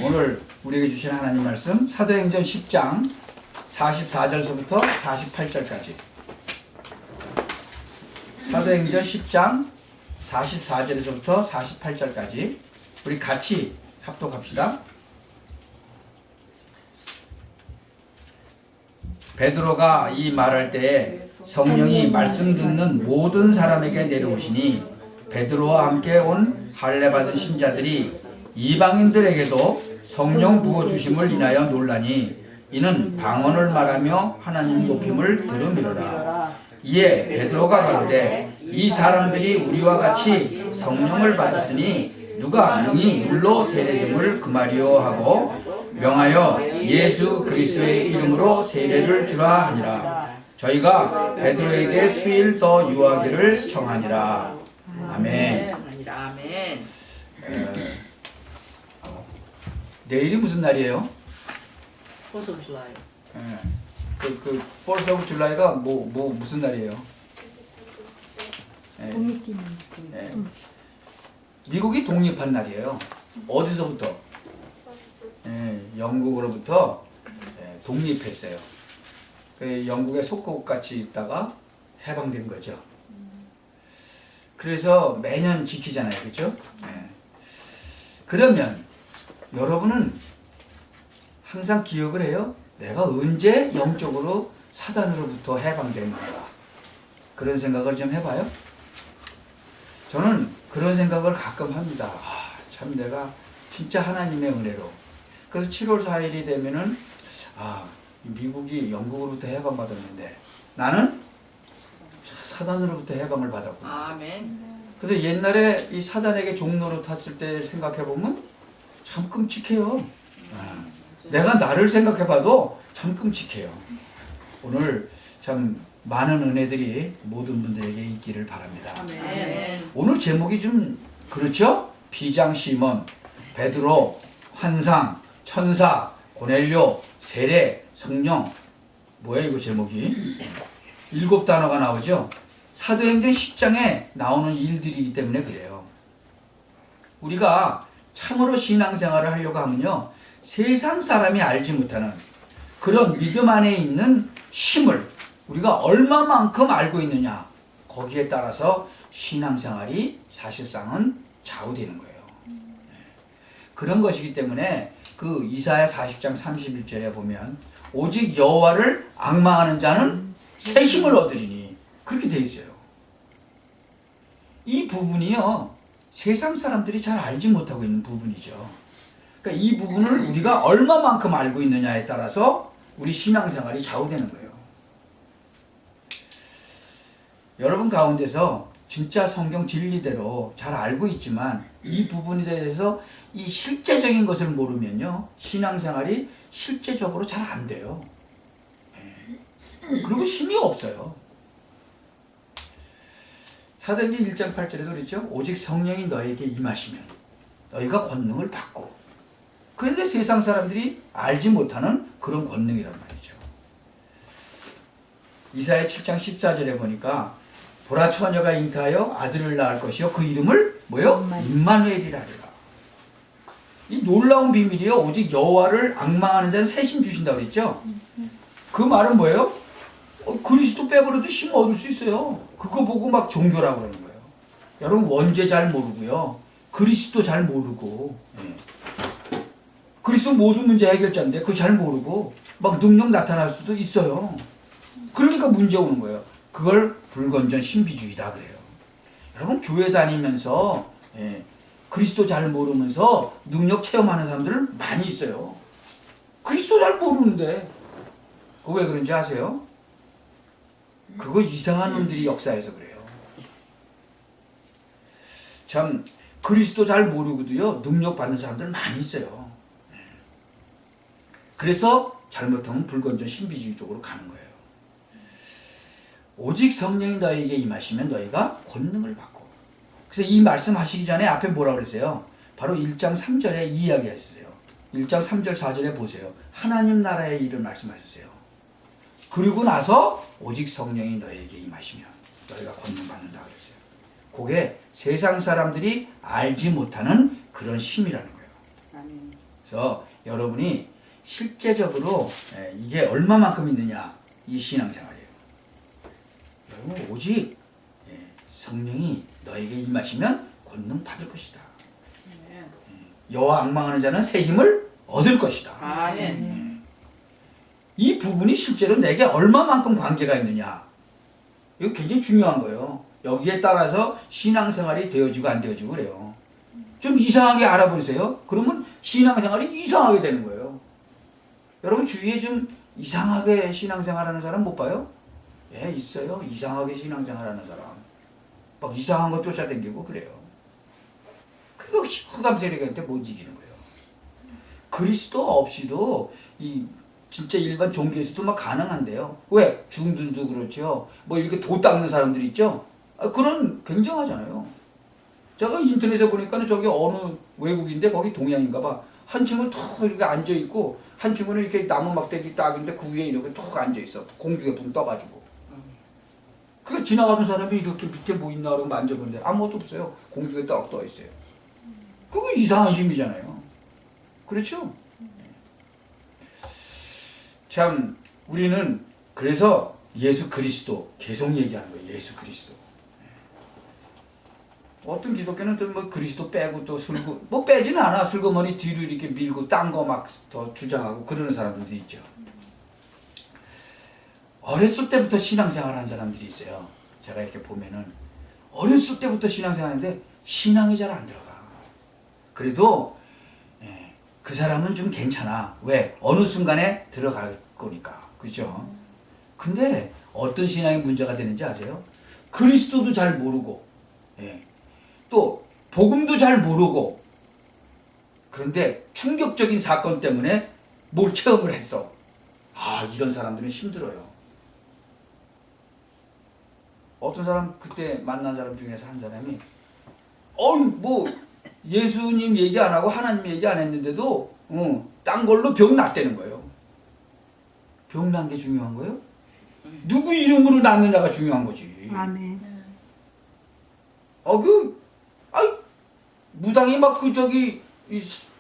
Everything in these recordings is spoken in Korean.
오늘 우리에게 주신 하나님 말씀 사도행전 10장 44절서부터 48절까지. 사도행전 10장 44절에서부터 48절까지 우리 같이 합독합시다. 베드로가 이 말할 때에 성령이 말씀 듣는 모든 사람에게 내려오시니 베드로와 함께 온 할례 받은 신자들이 이방인들에게도 성령 부어주심을 인하여 놀라니 이는 방언을 말하며 하나님 높임을 들음이로라. 이에 베드로가 가로되 이 사람들이 우리와 같이 성령을 받았으니 누가 능히 물로 세례줌을 금하리요 하고 명하여 예수 그리스도의 이름으로 세례를 주라 하니라. 저희가 베드로에게 수일 더 유하기를 청하니라. 아멘. 아멘. 내일이 무슨 날이에요? Fourth of July. 그 4th of July가 무슨 날이에요? 독립기념. 미국이 독립한 날이에요. 어디서부터? 영국으로부터 독립했어요. 영국의 속국같이 있다가 해방된 거죠. 그래서 매년 지키잖아요. 그렇죠? 그러면 여러분은 항상 기억을 해요. 내가 언제 영적으로 사단으로부터 해방됐는가. 그런 생각을 좀 해봐요. 저는 그런 생각을 가끔 합니다. 참 내가 진짜 하나님의 은혜로. 그래서 7월 4일이 되면은 미국이 영국으로부터 해방받았는데 나는 사단으로부터 해방을 받았구나. 아멘. 그래서 옛날에 이 사단에게 종로로 탔을 때 생각해보면 참 끔찍해요. 내가 나를 생각해봐도 참 끔찍해요. 오늘 참 많은 은혜들이 모든 분들에게 있기를 바랍니다. 아멘. 오늘 제목이 좀 그렇죠? 비장 시몬, 베드로, 환상, 천사, 고넬료, 세례, 성령. 뭐야 이거 제목이? 7단어가 나오죠? 사도행전 10장에 나오는 일들이기 때문에 그래요. 우리가 참으로 신앙생활을 하려고 하면요, 세상 사람이 알지 못하는 그런 믿음 안에 있는 힘을 우리가 얼마만큼 알고 있느냐, 거기에 따라서 신앙생활이 사실상은 좌우되는 거예요. 그런 것이기 때문에 그 이사야 40장 31절에 보면 오직 여호와를 앙망하는 자는 새 힘을 얻으리니 그렇게 돼 있어요. 이 부분이요, 세상 사람들이 잘 알지 못하고 있는 부분이죠. 그러니까 이 부분을 우리가 얼마만큼 알고 있느냐에 따라서 우리 신앙생활이 좌우되는 거예요. 여러분 가운데서 진짜 성경 진리대로 잘 알고 있지만 이 부분에 대해서 이 실제적인 것을 모르면요, 신앙생활이 실제적으로 잘 안 돼요. 그리고 힘이 없어요. 사도행전 1장 8절에도 그랬죠. 오직 성령이 너에게 임하시면 너희가 권능을 받고. 그런데 세상 사람들이 알지 못하는 그런 권능이란 말이죠. 이사야 7장 14절에 보니까 보라 처녀가 잉태하여 아들을 낳을 것이요 그 이름을 뭐요? 임마누엘이라 하리라. 이 놀라운 비밀이요, 오직 여호와를 앙망하는 자는 새 힘 주신다고 그랬죠. 그 말은 뭐예요? 그리스도 빼버려도 힘 얻을 수 있어요. 그거 보고 막 종교라고 그러는 거예요. 여러분 원죄 잘 모르고요, 그리스도 잘 모르고, 그리스도 모든 문제 해결자인데 그거 잘 모르고 막 능력 나타날 수도 있어요. 그러니까 문제 오는 거예요. 그걸 불건전 신비주의다 그래요. 여러분 교회 다니면서 그리스도 잘 모르면서 능력 체험하는 사람들 많이 있어요. 그리스도 잘 모르는데. 그거 왜 그런지 아세요? 그거 이상한 놈들이 역사에서 그래요. 참 그리스도 잘 모르고도요, 능력 받는 사람들 많이 있어요. 그래서 잘못하면 불건전 신비주의 쪽으로 가는 거예요. 오직 성령이 너에게 임하시면 너희가 권능을 받고. 그래서 이 말씀 하시기 전에 앞에 뭐라고 그랬어요? 바로 1장 3절에 이 이야기 했어요. 1장 3절 4절에 보세요. 하나님 나라의 일을 말씀하셨어요. 그리고 나서 오직 성령이 너에게 임하시면 너희가 권능 받는다 그랬어요. 그게 세상 사람들이 알지 못하는 그런 힘이라는 거예요. 그래서 여러분이 실제적으로 이게 얼마만큼 있느냐 이 신앙생활이에요. 여러분 오직 성령이 너에게 임하시면 권능 받을 것이다. 여호와 앙망하는 자는 새 힘을 얻을 것이다. 아멘. 이 부분이 실제로 내게 얼마만큼 관계가 있느냐 이거 굉장히 중요한 거예요. 여기에 따라서 신앙생활이 되어지고 안 되어지고 그래요. 좀 이상하게 알아보세요. 그러면 신앙생활이 이상하게 되는 거예요. 여러분 주위에 좀 이상하게 신앙생활하는 사람 못 봐요? 예, 있어요. 이상하게 신앙생활하는 사람. 막 이상한 거 쫓아다니고 그래요. 그거 흑암 세력한테 못 이기는 거예요. 그리스도 없이도 이 진짜 일반 종교에서도 막 가능한데요. 왜? 중둔도 그렇죠. 뭐 이렇게 도 닦는 사람들 있죠. 그런 굉장하잖아요. 제가 인터넷에 보니까는 저기 어느 외국인데 거기 동양인가 봐. 한 친구는 툭 이렇게 앉아 있고 한 친구는 이렇게 나무 막대기 딱인데 그 위에 이렇게 툭 앉아 있어. 공중에 붕 떠가지고. 그 지나가는 사람이 이렇게 밑에 뭐 있나 그러고 만져보는데 아무것도 없어요. 공중에 떡 떠 있어요. 그거 이상한 힘이잖아요. 그렇죠? 참 우리는 그래서 예수 그리스도 계속 얘기하는 거예요. 예수 그리스도. 어떤 기독교는 또 뭐 그리스도 빼고 또 슬고 뭐 빼지는 않아. 슬그머니 뒤로 이렇게 밀고 딴 거 막 더 주장하고 그러는 사람들도 있죠. 어렸을 때부터 신앙생활 한 사람들이 있어요. 제가 이렇게 보면은 어렸을 때부터 신앙생활하는데 신앙이 잘 안 들어가. 그래도 그 사람은 좀 괜찮아. 왜? 어느 순간에 들어갈 거니까. 그죠? 근데 어떤 신앙이 문제가 되는지 아세요? 그리스도도 잘 모르고 또 복음도 잘 모르고 그런데 충격적인 사건 때문에 뭘 체험을 했어. 이런 사람들은 힘들어요. 어떤 사람 그때 만난 사람 중에서 한 사람이 뭐 예수님 얘기 안 하고 하나님 얘기 안 했는데도 딴 걸로 병 났다는 거예요. 병 난 게 중요한 거예요? 누구 이름으로 낳느냐가 중요한 거지. 아멘. 무당이 막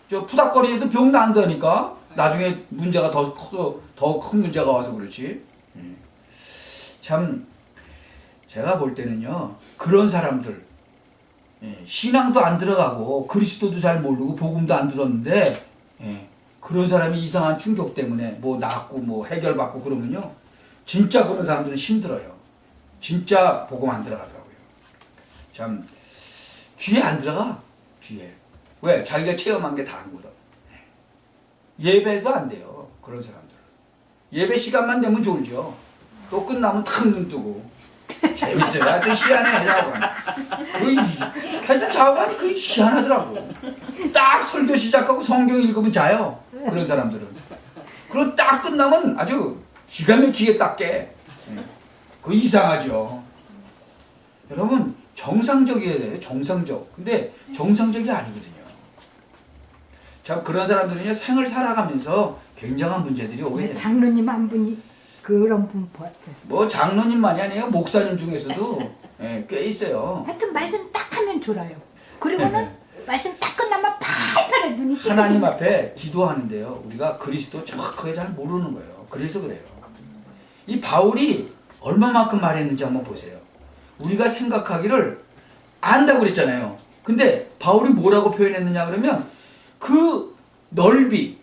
저 푸닥거리에도 병 난다니까. 나중에 문제가 더 큰 문제가 와서 그렇지. 참 제가 볼 때는요 그런 사람들 신앙도 안 들어가고 그리스도도 잘 모르고 복음도 안 들었는데 그런 사람이 이상한 충격 때문에 뭐 낫고 뭐 해결받고 그러면요 진짜 그런 사람들은 힘들어요. 진짜 복음 안 들어가더라고요. 참 귀에 안 들어가. 귀에. 왜? 자기가 체험한 게 다르거든. 예배도 안 돼요. 그런 사람들은. 예배 시간만 되면 졸죠. 또 끝나면 탁 눈 뜨고 재밌어요. 하여튼 희한해. 하여튼 자고하니 그게 희한하더라고. 딱 설교 시작하고 성경 읽으면 자요. 그런 사람들은. 그리고 딱 끝나면 아주 기가 막히게 딱 깨. 그거 이상하죠. 여러분 정상적이어야 돼요. 정상적. 근데 정상적이 아니거든요. 참 그런 사람들은요 생을 살아가면서 굉장한 문제들이 오게 돼요. 장로님 한 분이 그런 분 봤죠. 뭐 장로님만이 아니에요. 목사님 중에서도 꽤 있어요. 하여튼 말씀 딱 하면 졸아요. 그리고는 말씀 딱 끝나면 팔팔해 눈이 하나님 앞에 기도하는데요. 우리가 그리스도 정확하게 잘 모르는 거예요. 그래서 그래요. 이 바울이 얼마만큼 말했는지 한번 보세요. 우리가 생각하기를 안다고 그랬잖아요. 근데 바울이 뭐라고 표현했느냐 그러면 그 넓이,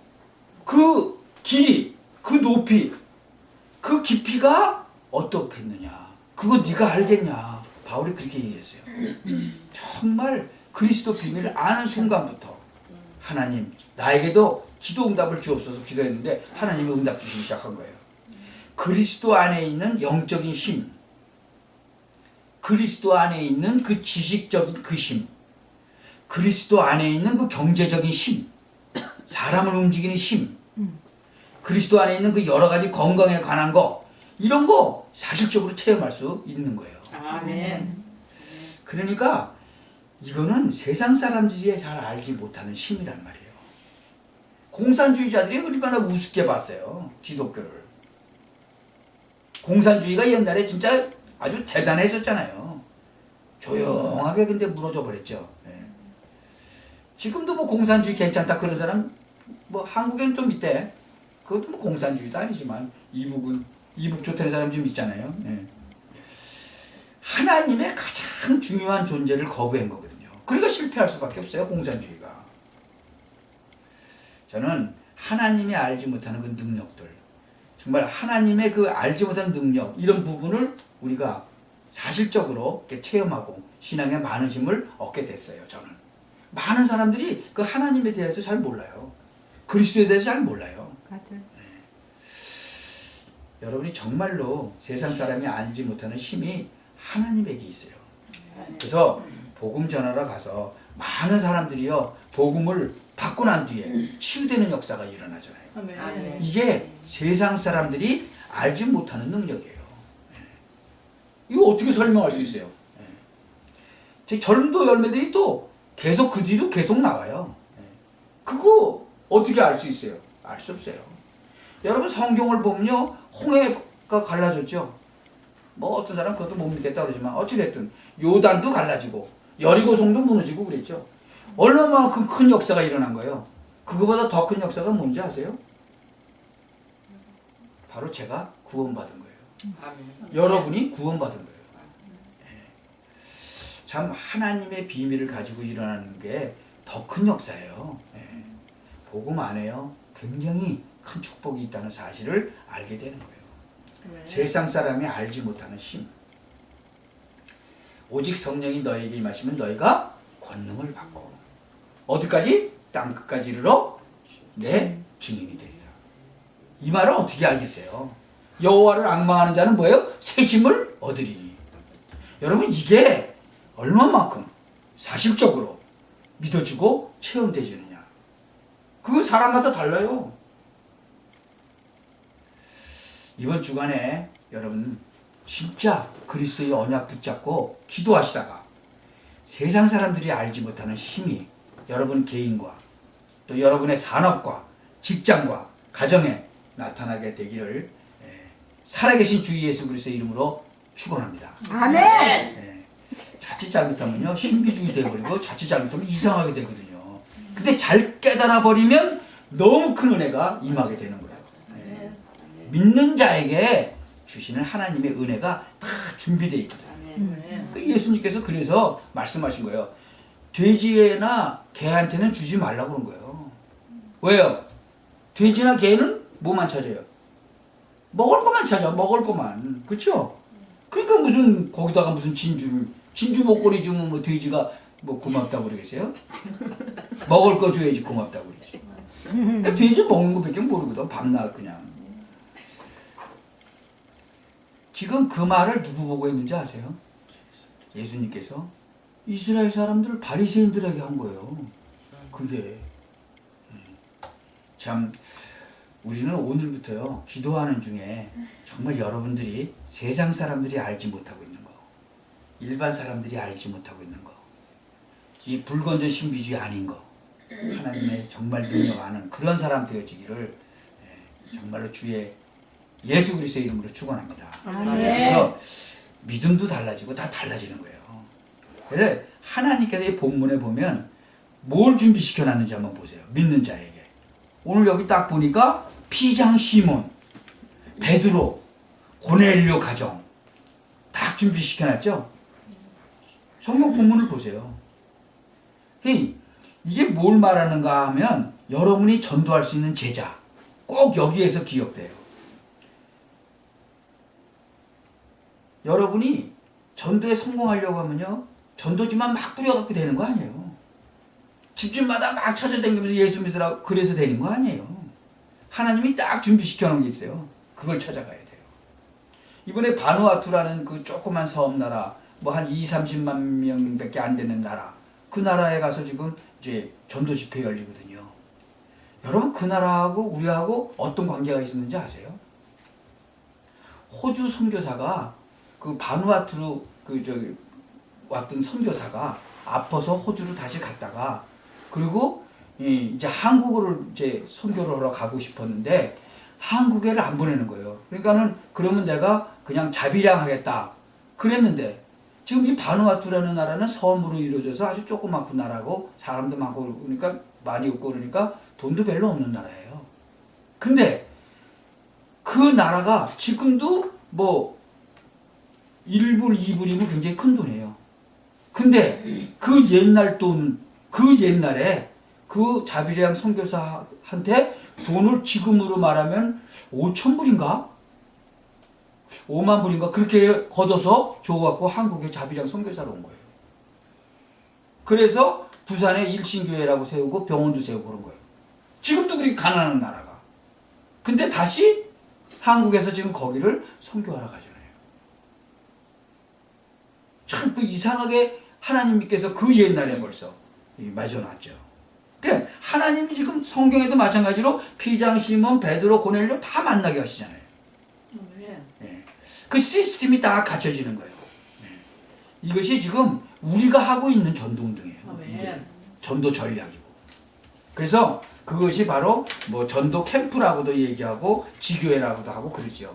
그 길이, 그 높이, 그 깊이가 어떻겠느냐. 그거 네가 알겠냐. 바울이 그렇게 얘기했어요. 정말 그리스도 비밀을 아는 순간부터 하나님 나에게도 기도 응답을 주옵소서 기도했는데 하나님이 응답 주시기 시작한 거예요. 그리스도 안에 있는 영적인 힘, 그리스도 안에 있는 그 지식적인 그 힘, 그리스도 안에 있는 그 경제적인 힘, 사람을 움직이는 힘, 그리스도 안에 있는 그 여러 가지 건강에 관한 거 이런 거 사실적으로 체험할 수 있는 거예요. 아멘. 그러니까 이거는 세상 사람들이 잘 알지 못하는 힘이란 말이에요. 공산주의자들이 얼마나 우습게 봤어요. 기독교를. 공산주의가 옛날에 진짜 아주 대단했었잖아요. 조용하게 근데 무너져 버렸죠. 지금도 뭐 공산주의 괜찮다 그런 사람 뭐 한국에는 좀 있대. 그것도 뭐 공산주의도 아니지만 이북 좋다는 사람 좀 있잖아요. 예. 하나님의 가장 중요한 존재를 거부한 거거든요. 그러니까 실패할 수밖에 없어요, 공산주의가. 저는 하나님이 알지 못하는 그 능력들, 정말 하나님의 그 알지 못하는 능력, 이런 부분을 우리가 사실적으로 이렇게 체험하고 신앙에 많은 힘을 얻게 됐어요. 저는 많은 사람들이 그 하나님에 대해서 잘 몰라요. 그리스도에 대해서 잘 몰라요. 맞아요. 여러분이 정말로 세상 사람이 알지 못하는 힘이 하나님에게 있어요. 그래서 복음 전하러 가서 많은 사람들이요, 복음을 받고 난 뒤에 치유되는 역사가 일어나잖아요. 아멘. 이게 세상 사람들이 알지 못하는 능력이에요. 이거 어떻게 설명할 수 있어요? 제 전도 열매들이 또 계속 그 뒤로 계속 나와요. 그거 어떻게 알 수 있어요? 알 수 없어요. 여러분 성경을 보면요, 홍해가 갈라졌죠. 뭐 어떤 사람 그것도 못 믿겠다 그러지만 어찌됐든 요단도 갈라지고 여리고성도 무너지고 그랬죠. 얼마만큼 큰 역사가 일어난 거예요. 그거보다 더 큰 역사가 뭔지 아세요? 바로 제가 구원받은 거예요. 아멘. 여러분이 구원받은 거예요. 참 하나님의 비밀을 가지고 일어나는 게 더 큰 역사예요. 복음 안에요, 굉장히 큰 축복이 있다는 사실을 알게 되는 거예요. 세상 사람이 알지 못하는 힘. 오직 성령이 너에게 임하시면 너희가 권능을 받고 어디까지? 땅 끝까지 이르러 내 증인이 되리라. 이 말을 어떻게 알겠어요? 여호와를 앙망하는 자는 뭐예요? 새 힘을 얻으리니. 여러분 이게 얼마만큼 사실적으로 믿어지고 체험되지느냐. 그거 사람마다 달라요. 이번 주간에 여러분 진짜 그리스도의 언약 붙잡고 기도하시다가 세상 사람들이 알지 못하는 힘이 여러분 개인과 또 여러분의 산업과 직장과 가정에 나타나게 되기를 살아계신 주 예수 그리스도의 이름으로 축원합니다. 아멘. 자칫 잘못하면요 신비주의 되어버리고 자칫 잘못하면 이상하게 되거든요. 근데 잘 깨달아 버리면 너무 큰 은혜가 임하게 되는 거예요. 믿는 자에게 주시는 하나님의 은혜가 다 준비되어 있거든요. 그 예수님께서 그래서 말씀하신 거예요. 돼지나 개한테는 주지 말라고 그런 거예요. 왜요? 돼지나 개는 뭐만 찾아요? 먹을 것만 찾아. 먹을 것만. 그렇죠? 그러니까 무슨 거기다가 무슨 진주 목걸이 주면 뭐 돼지가 뭐 고맙다고 그러겠어요? 먹을 거 줘야지 고맙다고 그러지. 그러니까 돼지 먹는 거밖에 모르거든. 밤낮 그냥. 지금 그 말을 누구 보고 했는지 아세요? 예수님께서 이스라엘 사람들을 바리새인들에게 한 거예요. 그게 참 우리는 오늘부터요 기도하는 중에 정말 여러분들이 세상 사람들이 알지 못하고 있는 거, 일반 사람들이 알지 못하고 있는 거, 이 불건전 신비주의 아닌 거, 하나님의 정말 능력 아는 그런 사람 되어지기를 정말로 주의 예수 그리스도의 이름으로 축원합니다. 그래서 믿음도 달라지고 다 달라지는 거예요. 그래서 하나님께서 이 본문에 보면 뭘 준비시켜 놨는지 한번 보세요. 믿는 자에게. 오늘 여기 딱 보니까 피장 시몬, 베드로, 고넬료 가정 딱 준비시켜 놨죠. 성경 본문을 보세요. 이게 뭘 말하는가 하면 여러분이 전도할 수 있는 제자 꼭 여기에서 기억돼요. 여러분이 전도에 성공하려고 하면요 전도지만 막 뿌려갖고 되는 거 아니에요. 집집마다 막 찾아다니면서 예수 믿으라고 그래서 되는 거 아니에요. 하나님이 딱 준비시켜 놓은 게 있어요. 그걸 찾아가야 돼요. 이번에 바누아투라는 그 조그만 섬나라 뭐 한 20-30만 명밖에 안 되는 나라, 그 나라에 가서 지금 이제 전도 집회 열리거든요. 여러분 그 나라하고 우리하고 어떤 관계가 있었는지 아세요? 호주 선교사가 그 바누아투로 왔던 선교사가 아파서 호주로 다시 갔다가 그리고 이제 한국으로 이제 선교를 하러 가고 싶었는데 한국에를 안 보내는 거예요. 그러니까는 그러면 내가 그냥 자비량 하겠다 그랬는데 지금 이 바누아투라는 나라는 섬으로 이루어져서 아주 조그맣고 나라고 사람도 많고 그러니까 많이 없고 그러니까 돈도 별로 없는 나라예요. 근데 그 나라가 지금도 뭐 1불, 2불이면 굉장히 큰 돈이에요. 근데 그 옛날 돈, 그 옛날에 그 자비량 선교사한테 돈을 지금으로 말하면 5,000불인가? 5만 불인가? 그렇게 걷어서 줘갖고 한국에 자비량 선교사로 온 거예요. 그래서 부산에 일신교회라고 세우고 병원도 세우고 그런 거예요. 지금도 그렇게 가난한 나라가. 근데 다시 한국에서 지금 거기를 선교하러 가잖아요. 참 그 이상하게 하나님께서 그 옛날에 벌써 맺어놨죠. 그러니까 하나님이 지금 성경에도 마찬가지로 피장, 시몬, 베드로, 고넬료 다 만나게 하시잖아요. 예. 그 시스템이 다 갖춰지는 거예요. 예. 이것이 지금 우리가 하고 있는 전도운동이에요. 이게 전도 전략이고. 그래서 그것이 바로 뭐 전도 캠프라고도 얘기하고 지교회라고도 하고 그러죠.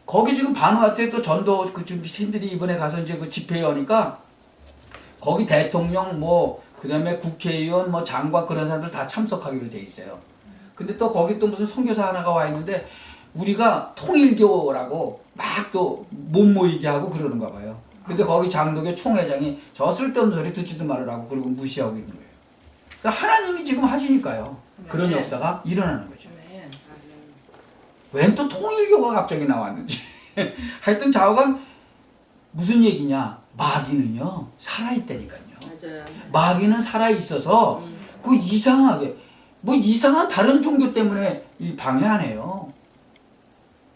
거기 지금 바누아투에 또 전도 그 팀들이 이번에 가서 이제 그 집회에 오니까 거기 대통령 뭐 그다음에 국회의원 뭐 장관 그런 사람들 다 참석하기로 돼 있어요. 근데 또 거기 또 무슨 선교사 하나가 와 있는데 우리가 통일교라고 막 또 못 모이게 하고 그러는가 봐요. 근데 거기 장로교 총회장이 저 쓸데없는 소리 듣지도 말으라고 그러고 무시하고 있는 거예요. 그러니까 하나님이 지금 하시니까요. 그런 역사가 일어나는 거죠. 웬 또 통일교가 갑자기 나왔는지. 하여튼 좌우간 무슨 얘기냐. 마귀는요 살아있다니까요. 맞아요. 마귀는 살아있어서 그 이상하게 뭐 이상한 다른 종교 때문에 이 방해 안 해요.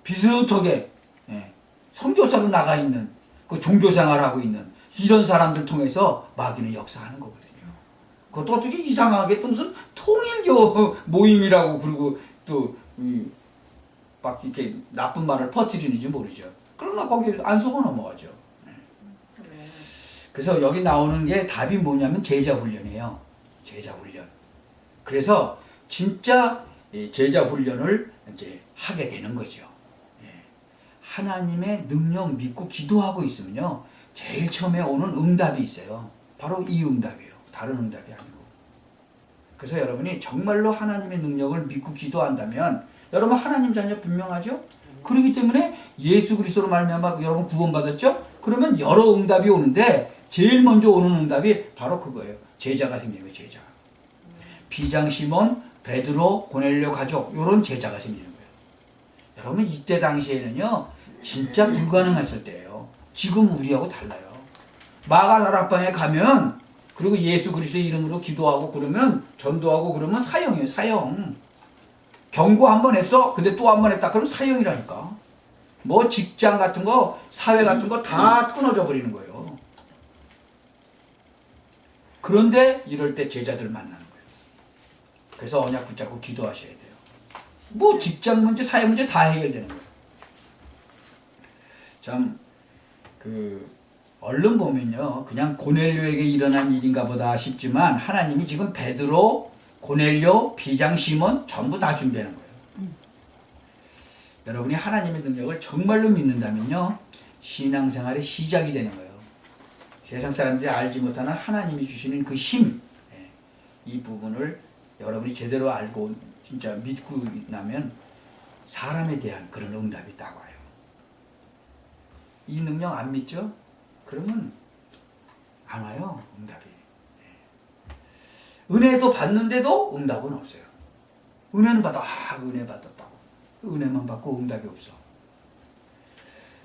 비슷하게 예, 선교사로 나가 있는 그 종교생활하고 있는 이런 사람들 통해서 마귀는 역사하는 거거든요. 그것도 어떻게 이상하게 또 무슨 통일교 모임이라고 그러고 또 막 이렇게 나쁜 말을 퍼뜨리는지 모르죠. 그러나 거기 안 속아 넘어가죠. 그래서 여기 나오는 게 답이 뭐냐면 제자 훈련이에요. 제자 훈련. 그래서 진짜 제자 훈련을 이제 하게 되는 거죠. 하나님의 능력 믿고 기도하고 있으면요. 제일 처음에 오는 응답이 있어요. 바로 이 응답이에요. 다른 응답이 아니고. 그래서 여러분이 정말로 하나님의 능력을 믿고 기도한다면 여러분 하나님 자녀 분명하죠? 그렇기 때문에 예수 그리스도로 말미암아 여러분 구원받았죠? 그러면 여러 응답이 오는데 제일 먼저 오는 응답이 바로 그거예요. 제자가 생기는 거예요. 제자. 비장, 시몬, 베드로, 고넬료 가족 이런 제자가 생기는 거예요. 여러분 이때 당시에는요. 진짜 불가능했을 때예요. 지금 우리하고 달라요. 마가다락방에 가면 그리고 예수 그리스도의 이름으로 기도하고 그러면 전도하고 그러면 사형이에요. 사형. 경고 한 번 했어. 근데 또 한 번 했다. 그럼 사형이라니까. 뭐 직장 같은 거 사회 같은 거 다 끊어져 버리는 거예요. 그런데 이럴 때 제자들 만나는 거예요. 그래서 언약 붙잡고 기도하셔야 돼요. 뭐 직장 문제 사회 문제 다 해결되는 거예요. 참 얼른 보면요 그냥 고넬료에게 일어난 일인가 보다 싶지만 하나님이 지금 베드로, 고넬료, 비장, 시몬 전부 다 준비하는 거예요. 여러분이 하나님의 능력을 정말로 믿는다면요 신앙생활의 시작이 되는 거예요. 세상 사람들이 알지 못하는 하나님이 주시는 그 힘, 이 부분을 여러분이 제대로 알고 진짜 믿고 나면 사람에 대한 그런 응답이 딱 와요. 이 능력 안 믿죠? 그러면 안 와요, 응답이. 은혜도 받는데도 응답은 없어요. 은혜는 받아, 은혜 받았다고. 은혜만 받고 응답이 없어.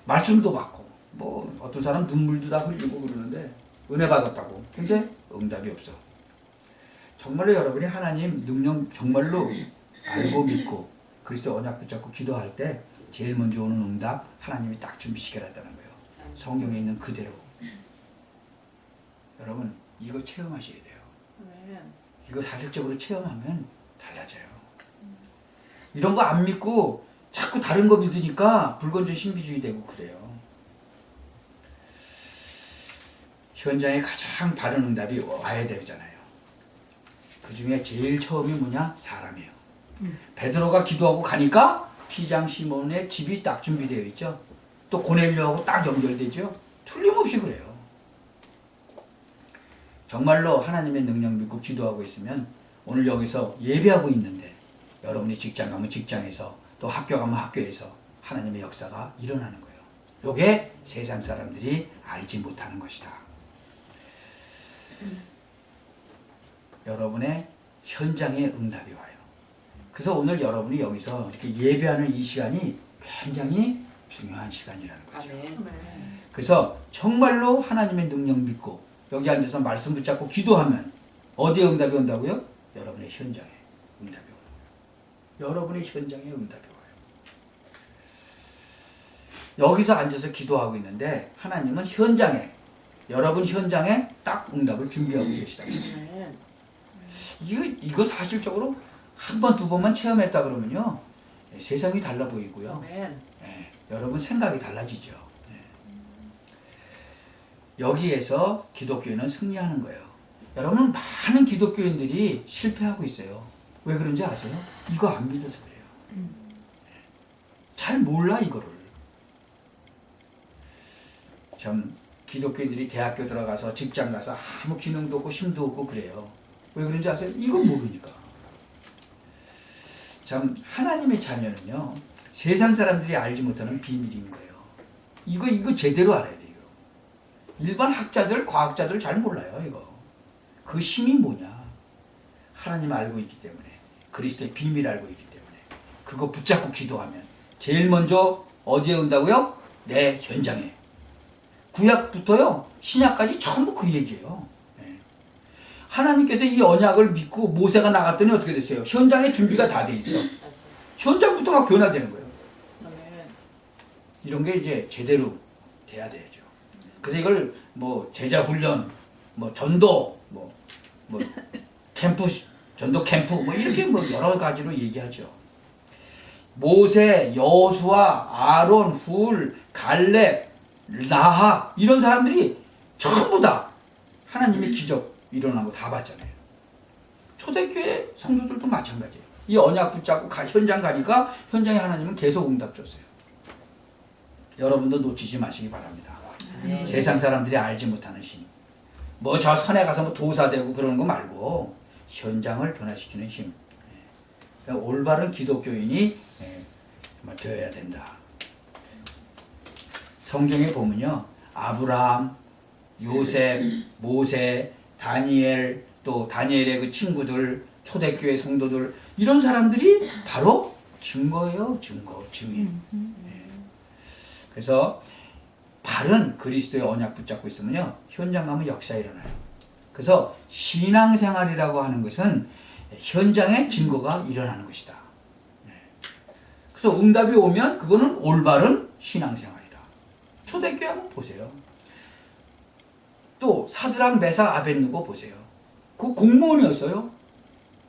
말씀도 받고, 뭐 어떤 사람 눈물도 다 흘리고 그러는데 은혜 받았다고. 근데 응답이 없어. 정말로 여러분이 하나님 능력 정말로 알고 믿고 그리스도 언약 붙잡고 기도할 때 제일 먼저 오는 응답 하나님이 딱 준비시켜놨다는 거예요. 성경에 있는 그대로. 여러분 이거 체험하셔야 돼요. 이거 사실적으로 체험하면 달라져요. 이런 거 안 믿고 자꾸 다른 거 믿으니까 불건조 신비주의 되고 그래요. 현장에 가장 바른 응답이 와야 되잖아요. 그 중에 제일 처음이 뭐냐? 사람이에요. 베드로가 기도하고 가니까 피장 시몬의 집이 딱 준비되어 있죠. 또 고넬료하고 딱 연결되죠. 틀림없이 그래요. 정말로 하나님의 능력 믿고 기도하고 있으면 오늘 여기서 예배하고 있는데 여러분이 직장 가면 직장에서 또 학교 가면 학교에서 하나님의 역사가 일어나는 거예요. 요게 세상 사람들이 알지 못하는 것이다. 여러분의 현장에 응답이 와요. 그래서 오늘 여러분이 여기서 이렇게 예배하는 이 시간이 굉장히 중요한 시간이라는 거죠. 그래서 정말로 하나님의 능력 믿고 여기 앉아서 말씀 붙잡고 기도하면 어디에 응답이 온다고요? 여러분의 현장에 응답이 와요. 여러분의 현장에 응답이 와요. 여기서 앉아서 기도하고 있는데 하나님은 현장에, 여러분 현장에 딱 응답을 준비하고 계시다고. 이거 사실적으로 한 번, 두 번만 체험했다 그러면요, 세상이 달라 보이고요. 여러분 생각이 달라지죠. 여기에서 기독교인은 승리하는 거예요. 여러분, 많은 기독교인들이 실패하고 있어요. 왜 그런지 아세요? 이거 안 믿어서 그래요. 잘 몰라 이거를. 참 기독교인들이 대학교 들어가서 직장 가서 아무 기능도 없고 힘도 없고 그래요. 왜 그런지 아세요? 이건 모르니까. 참 하나님의 자녀는요, 세상 사람들이 알지 못하는 비밀인 거예요. 이거 제대로 알아야 돼요. 일반 학자들, 과학자들 잘 몰라요. 이거 그 힘이 뭐냐, 하나님 알고 있기 때문에, 그리스도의 비밀 알고 있기 때문에 그거 붙잡고 기도하면 제일 먼저 어디에 온다고요? 내 현장에. 구약부터요 신약까지 전부 그 얘기예요. 하나님께서 이 언약을 믿고 모세가 나갔더니 어떻게 됐어요? 현장에 준비가 다 돼 있어. 현장부터 막 변화되는 거예요. 이런 게 이제 제대로 돼야 되죠. 그래서 이걸 뭐 제자 훈련, 뭐 전도, 뭐 캠프, 전도 캠프, 뭐 이렇게 뭐 여러 가지로 얘기하죠. 모세, 여호수아, 아론, 훌, 갈렙, 라합 이런 사람들이 전부 다 하나님의 기적 일어나고 다 봤잖아요. 초대교회 성도들도 마찬가지예요. 이 언약 붙잡고 현장 가니까 현장에 하나님은 계속 응답 줬어요. 여러분도 놓치지 마시기 바랍니다. 세상 사람들이 알지 못하는 힘. 뭐 저 산에 가서 뭐 도사되고 그러는 거 말고 현장을 변화시키는 힘. 그러니까 올바른 기독교인이 정말 되어야 된다. 성경에 보면요, 아브라함, 요셉, 모세, 다니엘, 또 다니엘의 그 친구들, 초대교회 성도들, 이런 사람들이 바로 증거예요. 증인. 그래서 바른 그리스도의 언약 붙잡고 있으면요, 현장 가면 역사 일어나요. 그래서 신앙생활이라고 하는 것은 현장에 증거가 일어나는 것이다. 그래서 응답이 오면 그거는 올바른 신앙생활이다. 초대교회 한번 보세요. 또 사드락, 메삭, 아벳느고 보세요. 그 공무원이었어요.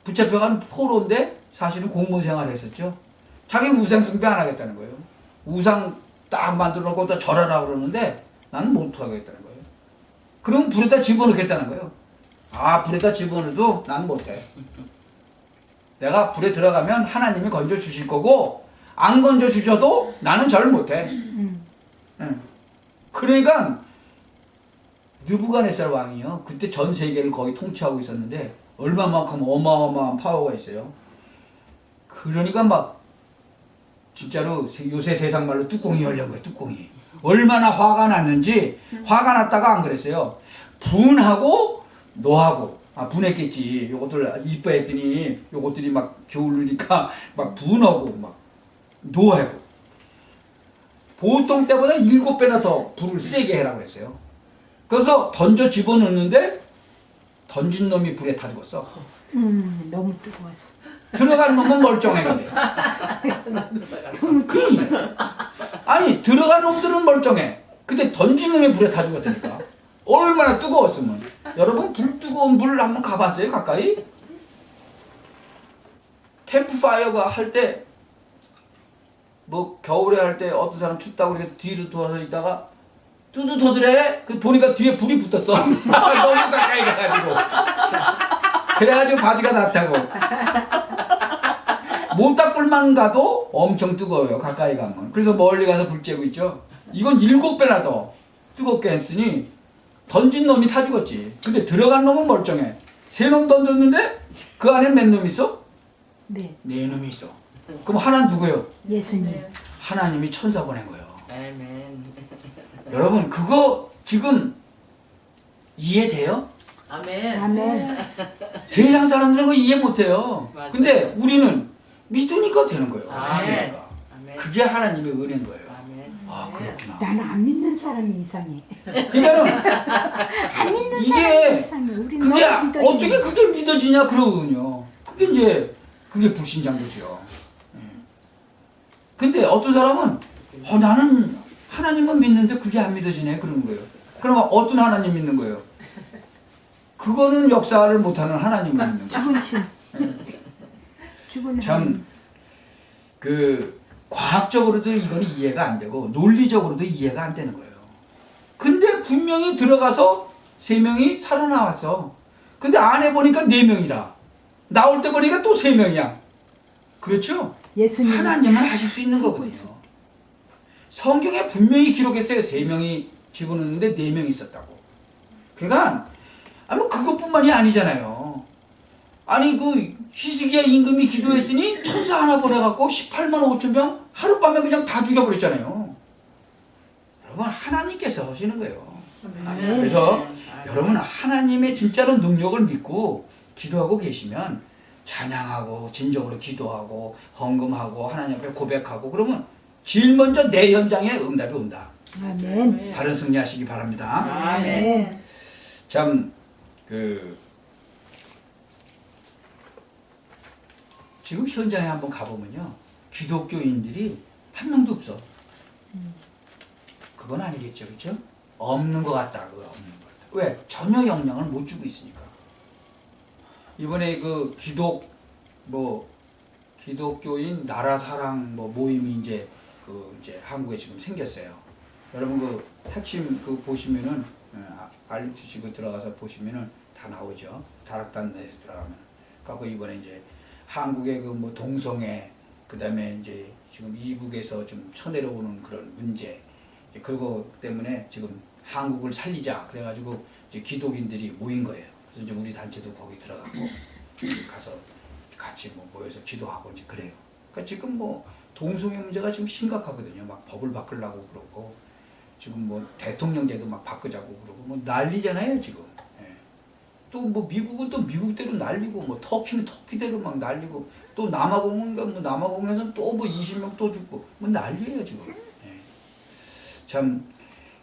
붙잡혀간 포로인데 사실은 공무원 생활을 했었죠. 자기는 우상 숭배 안 하겠다는 거예요. 우상 딱 만들어 놓고 또 절하라 그러는데 나는 못 하겠다는 거예요. 그럼 불에다 집어넣겠다는 거예요. 아, 불에다 집어넣어도 나는 못해. 내가 불에 들어가면 하나님이 건져 주실 거고 안 건져 주셔도 나는 절 못해. 그러니까 느부갓네살 왕이요, 그때 전 세계를 거의 통치하고 있었는데 얼마만큼 어마어마한 파워가 있어요. 그러니까 막 진짜로 요새 세상 말로 뚜껑이 열린 거예요. 뚜껑이 얼마나 화가 났는지, 화가 났다가 안 그랬어요. 분하고 노하고, 분했겠지. 요것들 이뻐했더니 요것들이 막 겨울이니까 막 분하고 막 노하고, 보통 때보다 7배나 더 불을 세게 해라고 했어요. 그래서 던져 집어넣는데 던진 놈이 불에 타 죽었어. 너무 뜨거워서. 들어간 놈은 멀쩡해. 근데 아니 들어간 놈들은 멀쩡해. 근데 던진 놈이 불에 타 죽었다니까. 얼마나 뜨거웠으면. 여러분, 뜨거운 불을 한번 가봤어요? 가까이? 캠프파이어가 할 때, 뭐 겨울에 할 때 어떤 사람 춥다고 그렇게 뒤로 돌아서 있다가 뜨뜻하더래. 그 보니까 뒤에 불이 붙었어. 너무 가까이 가가지고. 그래가지고 바지가 낫다고. 모닥불만 가도 엄청 뜨거워요, 가까이 가면. 그래서 멀리 가서 불 쬐고 있죠. 이건 7배나 더 뜨겁게 했으니 던진 놈이 타 죽었지. 근데 들어간 놈은 멀쩡해. 3놈 던졌는데 그 안에 몇 놈 있어? 네. 4놈이 있어. 그럼 하나는 누구예요? 예수님. 하나님이 천사 보낸 거예요. 아멘. 여러분 그거 지금 이해돼요? 아멘. 아멘. 세상 사람들은 그거 이해 못해요. 맞아요. 근데 우리는 믿으니까 되는 거예요. 아멘. 믿으니까. 아멘. 그게 하나님의 은혜인 거예요. 아멘. 아 그렇구나. 나는 안 믿는 사람이 이상해. 그러니까는 안 믿는 이게 사람이 이상해. 우리 그게 너무 믿어지네. 어떻게 그게 믿어지냐 그러거든요. 그게 이제 그게 불신자인 거죠. 예. 근데 어떤 사람은 나는 하나님은 믿는데 그게 안 믿어지네 그러는 거예요. 그러면 어떤 하나님 믿는 거예요? 그거는 역사를 못하는 하나님을 믿는 거예요. 죽은 신. 죽은 참 하나님. 그 과학적으로도 이건 이해가 안 되고 논리적으로도 이해가 안 되는 거예요. 근데 분명히 들어가서 3명이 살아나왔어. 근데 안에 보니까 4명이라. 나올 때 보니까 또 3명이야. 그렇죠? 예수님. 하나님은 하실 수 있는 하고 거거든요. 있어. 성경에 분명히 기록했어요. 3명이 집어넣는데 4명이 있었다고. 그러니까 뭐 그것뿐만이 아니잖아요. 아니 그 히스기야 임금이 기도했더니 천사 하나 보내갖고 18만 5천 명 하룻밤에 그냥 다 죽여버렸잖아요. 여러분 하나님께서 하시는 거예요. 아멘. 그래서 아멘. 여러분 하나님의 진짜로 능력을 믿고 기도하고 계시면 찬양하고 진정으로 기도하고 헌금하고 하나님 앞에 고백하고 그러면 제일 먼저 내 현장에 응답이 온다. 아멘. 바른 승리하시기 바랍니다. 아멘. 참 지금 현장에 한번 가보면요 기독교인들이 한 명도 없어. 그건 아니겠죠, 그렇죠? 없는 것 같다, 그거 없는 것 같다. 왜? 전혀 영향을 못 주고 있으니까. 이번에 그 기독교인 나라 사랑 모임이 이제 한국에 지금 생겼어요. 여러분 그 핵심 그 보시면은 알림투시 들어가서 보시면은 다 나오죠. 다락단 내에서 들어가면. 그리고 이번에 이제 한국의 그 동성애 그다음에 이제 지금 이북에서 좀 쳐내려오는 그런 문제 그거 때문에 지금 한국을 살리자 그래가지고 이제 기독인들이 모인 거예요. 그래서 이제 우리 단체도 거기 들어가고 가서 같이 모여서 기도하고 이제 그래요. 그러니까 지금 동성애 문제가 지금 심각하거든요. 막 법을 바꾸려고 그러고 지금 대통령제도 막 바꾸자고 그러고 난리잖아요 지금. 예. 또 미국은 또 미국대로 난리고 터키는 터키대로 막 난리고 또 남아공은 남아공에서는 또 20명 또 죽고 난리예요 지금. 예. 참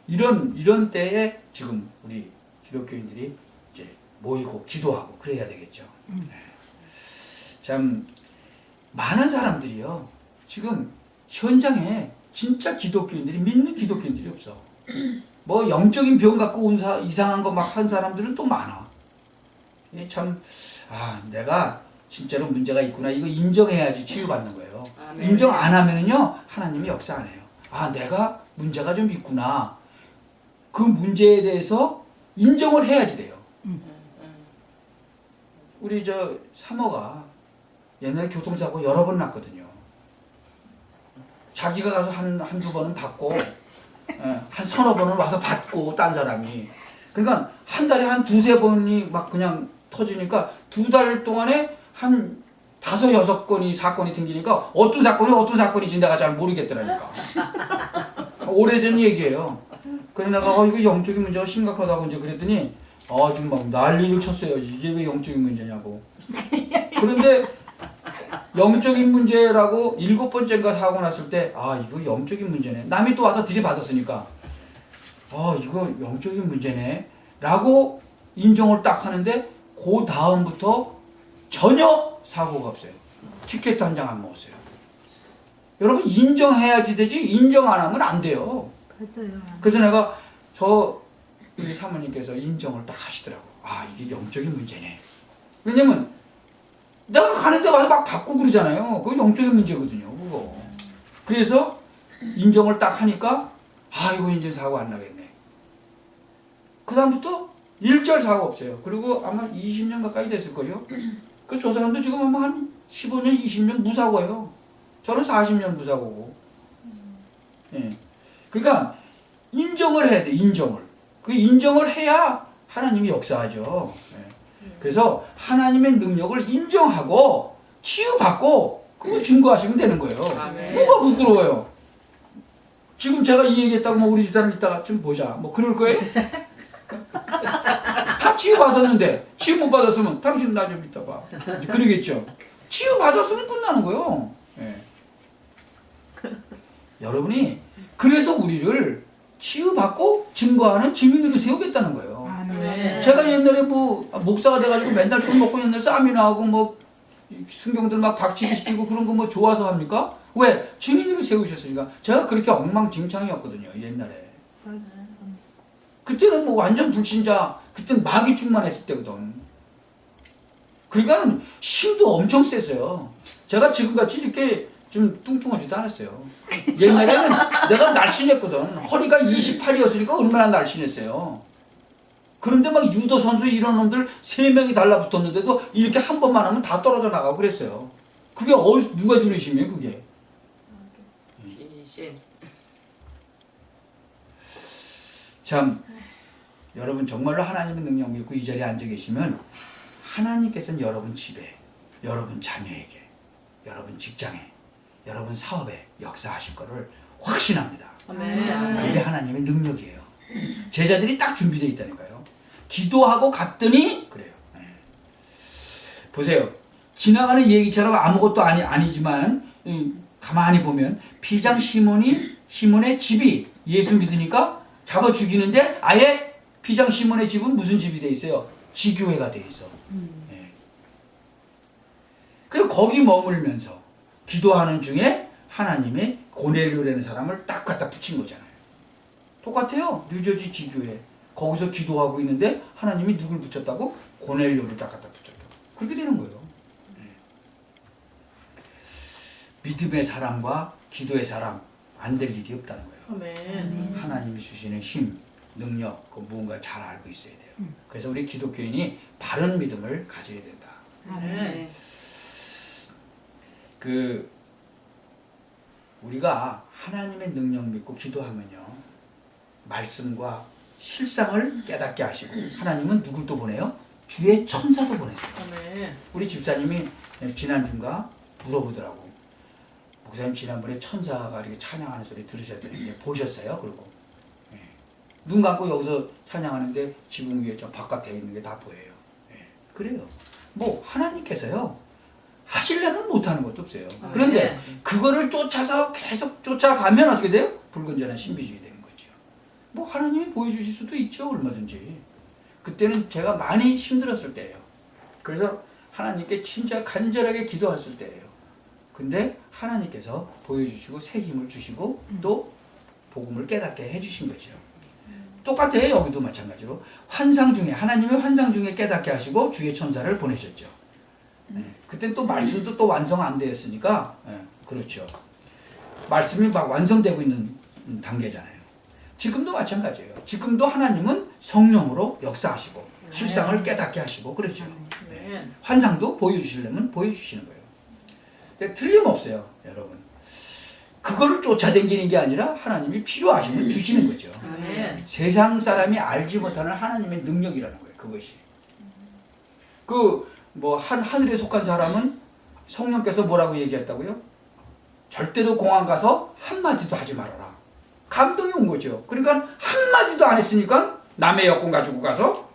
이런 때에 지금 우리 기독교인들이 이제 모이고 기도하고 그래야 되겠죠. 예. 참 많은 사람들이요 지금 현장에 진짜 기독교인들이 믿는 기독교인들이 없어. 영적인 병 갖고 온 이상한 거 막 한 사람들은 또 많아. 참 내가 진짜로 문제가 있구나 이거 인정해야지 치유받는 거예요. 아멘. 인정 안 하면은요 하나님이 역사 안 해요. 내가 문제가 좀 있구나. 그 문제에 대해서 인정을 해야지 돼요. 우리 사모가 옛날에 교통사고 여러 번 났거든요. 자기가 가서 한두 번은 받고 한 서너 번은 와서 받고 딴 사람이 그러니까 한 달에 한 두세 번이 막 그냥 터지니까 2달 동안에 한 5-6건이 사건이 생기니까 어떤 사건인지 내가 잘 모르겠더라니까. 오래된 얘기예요. 그래서 내가 이거 영적인 문제가 심각하다고 이제 그랬더니 지금 막 난리를 쳤어요. 이게 왜 영적인 문제냐고. 그런데 영적인 문제라고 7번째인가 사고 났을 때 이거 영적인 문제네. 남이 또 와서 들이받았으니까 이거 영적인 문제네 라고 인정을 딱 하는데 그 다음부터 전혀 사고가 없어요. 티켓도 한 장 안 먹었어요. 여러분 인정해야지 되지 인정 안 하면 안 돼요. 맞아요. 그래서 내가 우리 사모님께서 인정을 딱 하시더라고. 이게 영적인 문제네. 왜냐면 내가 가는데 와서 막 받고 그러잖아요. 그거 영적인 문제거든요. 그거. 그래서 인정을 딱 하니까 이거 이제 사고 안 나겠네. 그 다음부터 일절 사고 없어요. 그리고 아마 20년 가까이 됐을걸요. 저 사람도 지금 아마 한 15년, 20년 무사고예요. 저는 40년 무사고고. 예. 그러니까 인정을 해야 돼. 인정을. 그 인정을 해야 하나님이 역사하죠. 예. 그래서 하나님의 능력을 인정하고 치유받고 그거 증거하시면 되는 거예요. 아멘. 뭐가 부끄러워요? 지금 제가 이 얘기했다고 뭐 우리 집사람 이따가 좀 보자 뭐 그럴 거예요? 다 치유받았는데 치유 못 받았으면 당신 나 좀 이따 봐 그러겠죠. 치유받았으면 끝나는 거예요. 예. 여러분이 그래서 우리를 치유받고 증거하는 증인으로 세우겠다는 거예요. 아멘. 제가 옛날에 뭐 목사가 돼가지고 맨날 술 먹고 옛날 싸움이나 하고 뭐 순경들 막 박치기 시키고 그런 거 뭐 좋아서 합니까? 왜? 증인으로 세우셨으니까. 제가 그렇게 엉망진창이었거든요 옛날에. 그때는 뭐 완전 불신자, 그때는 마귀 충만했을 때거든. 그러니까는 힘도 엄청 셌어요. 제가 지금같이 이렇게 좀 뚱뚱하지도 않았어요. 옛날에는 내가 날씬했거든. 허리가 28이었으니까 얼마나 날씬했어요. 그런데 막 유도 선수 이런 놈들 3명이 달라붙었는데도 이렇게 한 번만 하면 다 떨어져 나가고 그랬어요. 그게 누가 주는 힘이에요, 그게? 신. 참, 여러분 정말로 하나님의 능력 믿고 이 자리에 앉아 계시면 하나님께서는 여러분 집에, 여러분 자녀에게, 여러분 직장에, 여러분 사업에 역사하실 거를 확신합니다. 아멘. 그게 하나님의 능력이에요. 제자들이 딱 준비되어 있다니까요. 기도하고 갔더니 그래요. 네. 보세요. 지나가는 얘기처럼 아무것도 아니지만 가만히 보면 피장 시몬의 집이 예수 믿으니까 잡아 죽이는데 아예 피장 시몬의 집은 무슨 집이 돼 있어요? 지교회가 돼 있어. 네. 그리고 거기 머물면서 기도하는 중에 하나님의 고넬료라는 사람을 딱 갖다 붙인 거잖아요. 똑같아요. 뉴저지 지교회. 거기서 기도하고 있는데 하나님이 누굴 붙였다고? 고넬료를 딱 갖다 붙였다고. 그렇게 되는 거예요. 네. 믿음의 사람과 기도의 사람 안 될 일이 없다는 거예요. 아멘. 하나님이 주시는 힘, 능력, 그 무언가 잘 알고 있어야 돼요. 그래서 우리 기독교인이 바른 믿음을 가져야 된다. 아멘. 우리가 하나님의 능력 믿고 기도하면요, 말씀과 실상을 깨닫게 하시고 하나님은 누굴 또 보내요? 주의 천사도 보내세요. 아멘. 우리 집사님이 지난주인가 물어보더라고. 목사님 지난번에 천사가 이렇게 찬양하는 소리 들으셨더니 보셨어요? 그러고 예. 눈 감고 여기서 찬양하는데 지붕 위에 저 바깥에 있는 게 다 보여요. 예. 그래요. 뭐 하나님께서요 하시려면 못하는 것도 없어요. 그런데 그거를 쫓아서 계속 쫓아가면 어떻게 돼요? 불건전한 신비주의 되는 거죠. 뭐 하나님이 보여주실 수도 있죠. 얼마든지. 그때는 제가 많이 힘들었을 때예요. 그래서 하나님께 진짜 간절하게 기도했을 때예요. 근데 하나님께서 보여주시고 새 힘을 주시고 또 복음을 깨닫게 해주신 거죠. 똑같아요. 여기도 마찬가지로 환상 중에 하나님의 환상 중에 깨닫게 하시고 주의 천사를 보내셨죠. 네. 그때 또 말씀도 또 완성 안 되었으니까 네. 그렇죠. 말씀이 막 완성되고 있는 단계잖아요. 지금도 마찬가지예요. 지금도 하나님은 성령으로 역사하시고 실상을 깨닫게 하시고 그렇죠. 네. 환상도 보여주시려면 보여주시는 거예요. 근데 틀림없어요, 여러분. 그거를 쫓아다니는 게 아니라 하나님이 필요하시면 주시는 거죠. 아멘. 세상 사람이 알지 못하는 하나님의 능력이라는 거예요. 그것이. 하늘에 속한 사람은 성령께서 뭐라고 얘기했다고요? 절대로 공항 가서 한마디도 하지 말아라. 감동이 온 거죠. 그러니까 한마디도 안 했으니까 남의 여권 가지고 가서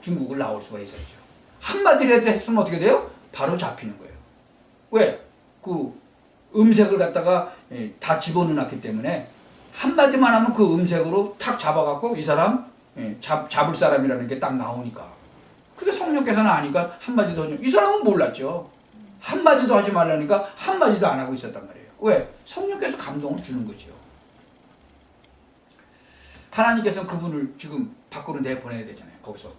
중국을 나올 수가 있었죠. 한마디라도 했으면 어떻게 돼요? 바로 잡히는 거예요. 왜? 음색을 갖다가 다 집어넣었기 때문에 한마디만 하면 그 음색으로 탁 잡아갖고 이 사람 잡을 사람이라는 게 딱 나오니까. 그게 성령께서는 아니까 한마디도 하지. 이 사람은 몰랐죠. 한마디도 하지 말라니까 한마디도 안 하고 있었단 말이에요. 왜? 성령께서 감동을 주는 거죠. 하나님께서는 그분을 지금 밖으로 내보내야 되잖아요. 거기서.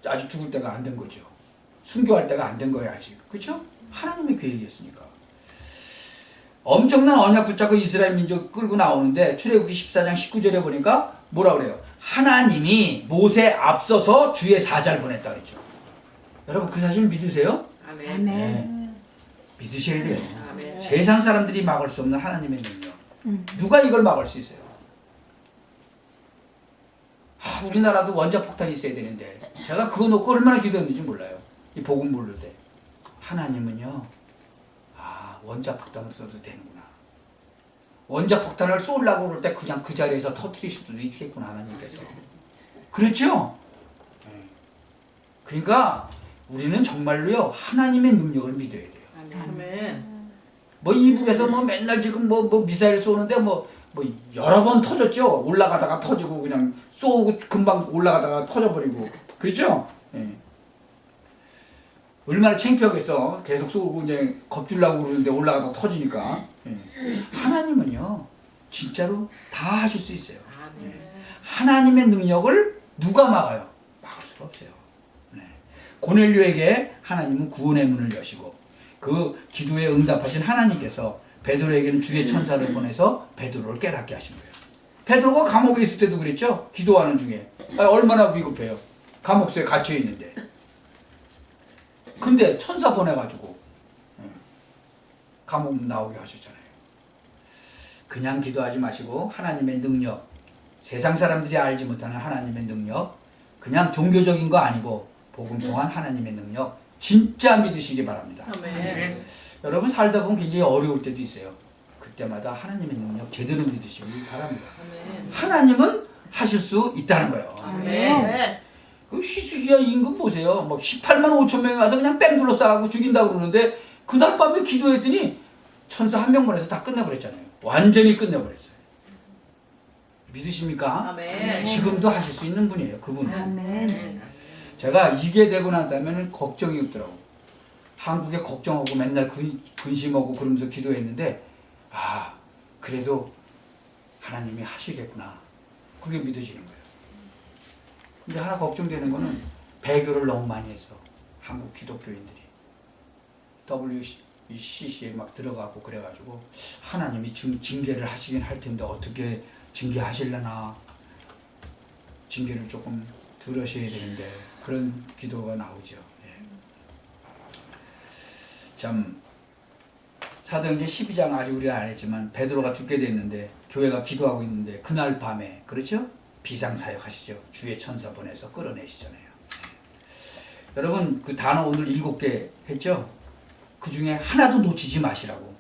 아직 죽을 때가 안 된 거죠. 순교할 때가 안 된 거예요, 아직. 그렇죠? 하나님의 계획이었으니까. 엄청난 언약 붙잡고 이스라엘 민족 끌고 나오는데 출애굽기 14장 19절에 보니까 뭐라 그래요? 하나님이 모세 앞서서 주의 사자를 보냈다 그랬죠. 여러분 그 사실 믿으세요? 아멘. 네. 믿으셔야 돼요. 아멘. 세상 사람들이 막을 수 없는 하나님의 능력. 누가 이걸 막을 수 있어요? 우리나라도 원자폭탄이 있어야 되는데 제가 그거 놓고 얼마나 기도했는지 몰라요. 이 복음 모를 때 하나님은요, 원자폭탄을 쏘도 되는구나. 원자폭탄을 쏘려고 그럴 때 그냥 그 자리에서 터뜨릴 수도 있겠구나, 하나님께서. 그렇죠? 그러니까 우리는 정말로요, 하나님의 능력을 믿어야 돼요. 아멘. 뭐 이북에서 뭐 맨날 지금 뭐 미사일 쏘는데 뭐 여러 번 터졌죠. 올라가다가 터지고 그냥 쏘고 금방 올라가다가 터져버리고. 그렇죠? 예. 얼마나 창피하겠어. 계속 쏘고 이제 겁주려고 그러는데 올라가다가 터지니까. 예. 하나님은요, 진짜로 다 하실 수 있어요. 아멘. 하나님의 능력을 누가 막아요? 막을 수가 없어요. 네. 고넬료에게 하나님은 구원의 문을 여시고 그 기도에 응답하신 하나님께서 베드로에게는 주의 천사를 보내서 베드로를 깨닫게 하신 거예요. 베드로가 감옥에 있을 때도 그랬죠. 기도하는 중에 얼마나 위급해요. 감옥소에 갇혀 있는데. 근데 천사 보내가지고 감옥 나오게 하셨잖아요. 그냥 기도하지 마시고 하나님의 능력, 세상 사람들이 알지 못하는 하나님의 능력, 그냥 종교적인 거 아니고 복음 통한 하나님의 능력 진짜 믿으시기 바랍니다. 아멘. 여러분 살다 보면 굉장히 어려울 때도 있어요. 그때마다 하나님의 능력 제대로 믿으시기 바랍니다. 아멘. 하나님은 하실 수 있다는 거예요. 아멘. 그 희수기야 임금 보세요. 뭐 18만 5천 명이 와서 그냥 뺑 둘러싸고 죽인다고 그러는데 그날 밤에 기도했더니 천사 한 명 보내서 다 끝내버렸잖아요. 완전히 끝내버렸어요. 믿으십니까? 아멘. 지금도 하실 수 있는 분이에요. 그분은. 아멘. 제가 이게 되고 난다면 걱정이 없더라고. 한국에 걱정하고 맨날 근심하고 그러면서 기도했는데 그래도 하나님이 하시겠구나. 그게 믿어지는 거예요. 근데 하나 걱정되는 거는 배교를 너무 많이 했어. 한국 기독교인들이. WCC에 막 들어가고 그래가지고 하나님이 징계를 하시긴 할 텐데 어떻게 징계하실려나. 징계를 조금 들으셔야 되는데 그런 기도가 나오죠. 예. 참 사도행전 12장 아직 우리가 안 했지만 베드로가 죽게 됐는데 교회가 기도하고 있는데 그날 밤에 그렇죠? 비상사역 하시죠. 주의 천사 보내서 끌어내시잖아요. 예. 여러분 그 단어 오늘 7개 했죠? 그 중에 하나도 놓치지 마시라고.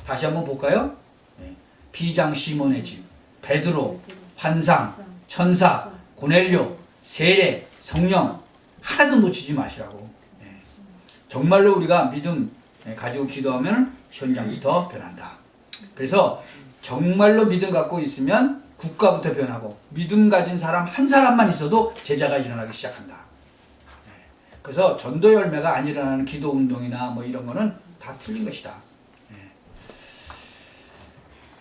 다시 한번 볼까요? 예. 비장 시몬의 집, 베드로, 환상, 천사, 고넬료, 세례, 성령 하나도 놓치지 마시라고. 예. 정말로 우리가 믿음 가지고 기도하면 현장부터 변한다. 그래서 정말로 믿음 갖고 있으면 국가부터 변하고 믿음 가진 사람 한 사람만 있어도 제자가 일어나기 시작한다. 예. 그래서 전도 열매가 안 일어나는 기도 운동이나 뭐 이런 거는 다 틀린 것이다. 예.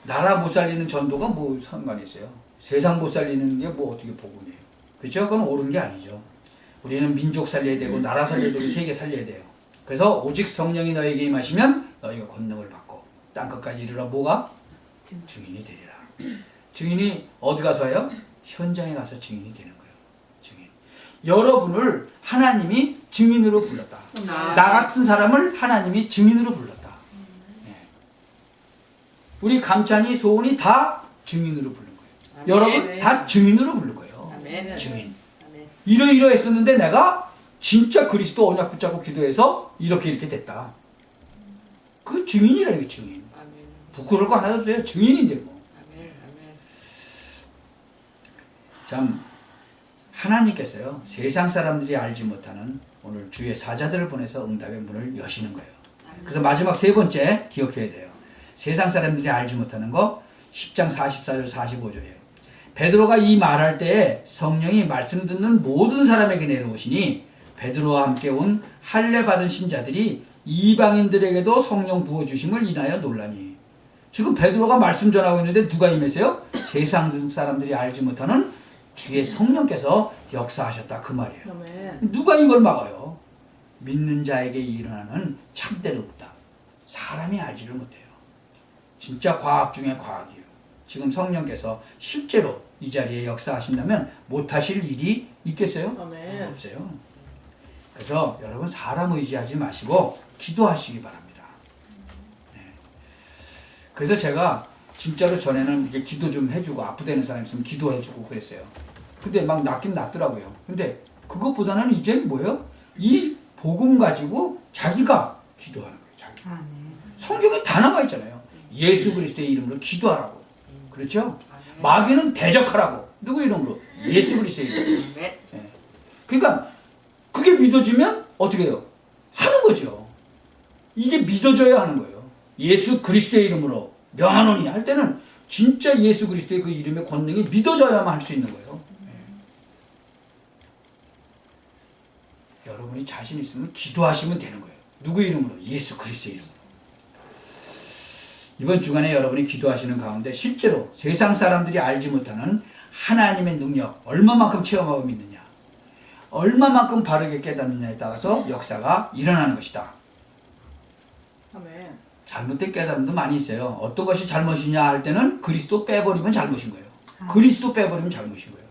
나라 못 살리는 전도가 뭐 상관이 있어요? 세상 못 살리는 게 뭐 어떻게 복음이에요? 그렇죠? 그건 옳은 게 아니죠. 우리는 민족 살려야 되고 나라 살려야 되고 세계 살려야 돼요. 그래서 오직 성령이 너에게 임하시면 너희가 권능을 받고 땅 끝까지 이르러 뭐가? 증인이 되리라. 증인이 어디 가서 해요? 현장에 가서 증인이 되는 거예요. 증인. 여러분을 하나님이 증인으로 불렀다. 나 같은 사람을 하나님이 증인으로 불렀다. 네. 우리 감찬이 소은이 다 증인으로 부른 거예요. 아멘. 여러분 다 증인으로 부른 거예요. 아멘. 증인. 아멘. 이러이러했었는데 내가 진짜 그리스도 언약 붙잡고 기도해서 이렇게 됐다. 그 증인이라는 게 증인. 아멘. 부끄러울 거 하나도 없어요. 증인인데 뭐. 아멘. 아멘. 참 하나님께서요 세상 사람들이 알지 못하는 오늘 주의 사자들을 보내서 응답의 문을 여시는 거예요. 그래서 마지막 세 번째 기억해야 돼요. 세상 사람들이 알지 못하는 거 10장 44절 45절이에요. 베드로가 이 말할 때에 성령이 말씀 듣는 모든 사람에게 내려오시니 베드로와 함께 온 할례 받은 신자들이 이방인들에게도 성령 부어주심을 인하여 놀라니. 지금 베드로가 말씀 전하고 있는데 누가 임했어요? 세상 사람들이 알지 못하는 주의 성령께서 역사하셨다 그 말이에요. 아멘. 누가 이걸 막아요? 믿는 자에게 일어나는 참된 없다. 사람이 알지를 못해요. 진짜 과학 중에 과학이에요. 지금 성령께서 실제로 이 자리에 역사하신다면 못하실 일이 있겠어요? 아멘. 없어요. 그래서 여러분 사람 의지하지 마시고 기도하시기 바랍니다. 네. 그래서 제가 진짜로 전에는 이렇게 기도 좀 해주고 아프다는 사람 있으면 기도해주고 그랬어요. 근데 막 낫긴 낫더라고요. 근데 그것보다는 이제 뭐예요? 이 복음 가지고 자기가 기도하는 거예요. 자기. 아멘. 성경에 다 나와 있잖아요. 예수 그리스도의 이름으로 기도하라고. 그렇죠? 마귀는 대적하라고. 누구 이름으로? 예수 그리스도의 이름으로. 아멘. 예. 그러니까 그게 믿어지면 어떻게 해요? 하는 거죠. 이게 믿어져야 하는 거예요. 예수 그리스도의 이름으로 명하노니 할 때는 진짜 예수 그리스도의 그 이름의 권능이 믿어져야만 할 수 있는 거예요. 예. 여러분이 자신 있으면 기도하시면 되는 거예요. 누구 이름으로? 예수 그리스도의 이름으로. 이번 주간에 여러분이 기도하시는 가운데 실제로 세상 사람들이 알지 못하는 하나님의 능력 얼마만큼 체험하고 믿느냐, 얼마만큼 바르게 깨닫느냐에 따라서 역사가 일어나는 것이다. 아멘. 잘못된 깨달음도 많이 있어요. 어떤 것이 잘못이냐 할 때는 그리스도 빼버리면 잘못인 거예요. 그리스도 빼버리면 잘못인 거예요.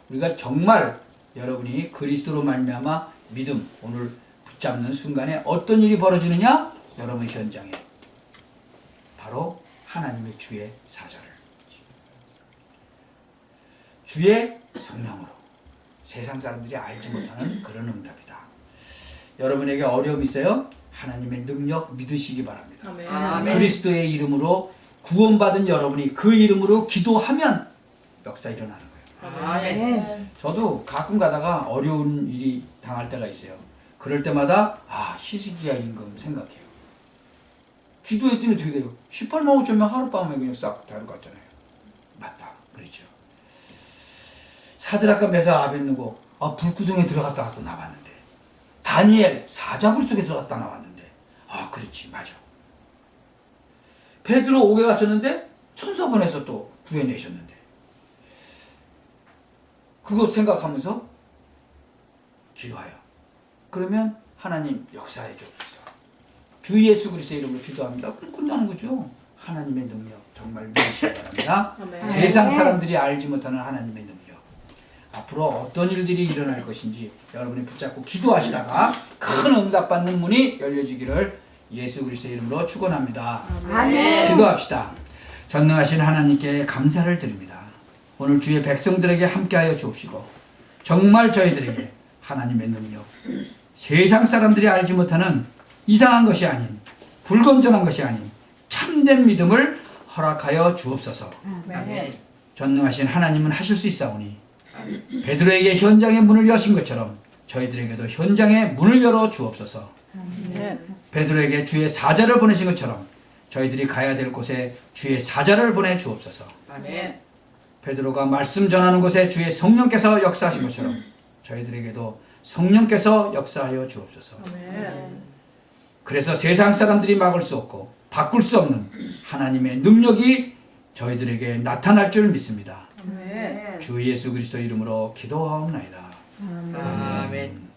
우리가 정말 여러분이 그리스도로 말미암아 믿음 오늘 붙잡는 순간에 어떤 일이 벌어지느냐? 여러분 현장에 바로 하나님의 주의 사자를 주의 성령으로 세상 사람들이 알지 못하는 그런 응답이다. 여러분에게 어려움이 있어요? 하나님의 능력 믿으시기 바랍니다. 아멘. 아멘. 그리스도의 이름으로 구원받은 여러분이 그 이름으로 기도하면 역사 일어나는 거예요. 아멘. 저도 가끔 가다가 어려운 일이 당할 때가 있어요. 그럴 때마다 히스기야 임금 생각해요. 기도했더니 어떻게 돼요? 18만 5천 명 하룻밤에 그냥 싹 데려갔잖아요. 맞다. 그렇죠. 사드락과 메사 아벳느고 불구덩이에 들어갔다가 또 나왔는데, 다니엘 사자굴 속에 들어갔다 나왔는데, 그렇지, 맞아. 베드로 옥에 갇혔는데 천사 보내서 또 구해내셨는데, 그거 생각하면서 기도하여. 그러면 하나님 역사해 주옵소서. 주 예수 그리스도의 이름으로 기도합니다. 그럼 끝나는 거죠. 하나님의 능력 정말 믿으시기 바랍니다. 아멘. 세상 사람들이 알지 못하는 하나님의 능력. 앞으로 어떤 일들이 일어날 것인지 여러분이 붙잡고 기도하시다가 큰 응답받는 문이 열려지기를 예수 그리스도의 이름으로 축원합니다. 아멘. 기도합시다. 전능하신 하나님께 감사를 드립니다. 오늘 주의 백성들에게 함께하여 주옵시고 정말 저희들에게 하나님의 능력, 세상 사람들이 알지 못하는 이상한 것이 아닌, 불건전한 것이 아닌 참된 믿음을 허락하여 주옵소서. 아멘. 전능하신 하나님은 하실 수 있사오니 베드로에게 현장의 문을 여신 것처럼 저희들에게도 현장의 문을 열어 주옵소서. 아멘. 베드로에게 주의 사자를 보내신 것처럼 저희들이 가야 될 곳에 주의 사자를 보내 주옵소서. 아멘. 베드로가 말씀 전하는 곳에 주의 성령께서 역사하신 것처럼 저희들에게도 성령께서 역사하여 주옵소서. 아멘. 그래서 세상 사람들이 막을 수 없고 바꿀 수 없는 하나님의 능력이 저희들에게 나타날 줄 믿습니다. 아멘. 주 예수 그리스도 이름으로 기도하옵나이다. 아멘.